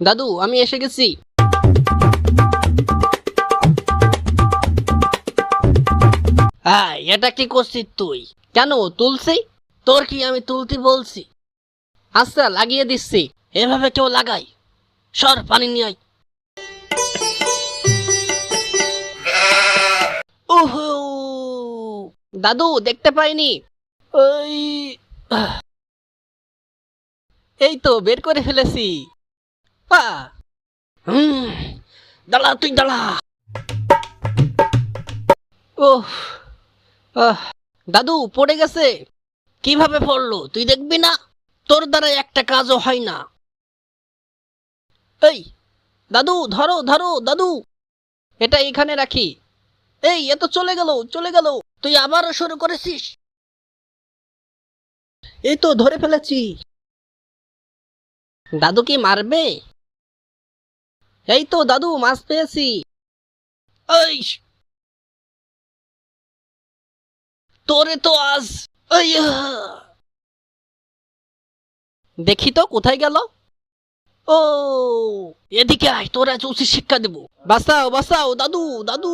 দাদু আমি এসে গেছি। হ্যাঁ, এটা কি করছিস তুই? কেন তুলছি? তোর কি আমি তুলতে বলছি? আচ্ছা লাগিয়ে দিচ্ছি। এভাবে কেউ লাগাই? সর পানি নিয়ে আয়। ওহো, দাদু দেখতে পাইনি। ওই আহ, এই তো বের করে ফেলেছি। পা হুম, দাঁড়া তুই দাঁড়া। ওহ আহ, দাদু পড়ে গেছে। কিভাবে পড়লো তুই দেখবি না? তোর দ্বারা একটা কাজও হয় না। এই দাদু ধরো ধরো দাদু, এটা এখানে রাখি। এই এ তো চলে গেল চলে গেল। তুই আবারও শুরু করেছিস। এই তো ধরে ফেলেছি। দাদু কি মারবে? এই তো দাদু মাছ পেয়েছি। এই তোরে তো আজ এই দেখি তো কোথায় গেল। ও এদিকে আয়, তোর আজ উচিত শিক্ষা দেবো। বাঁচাও বাঁচাও দাদু দাদু।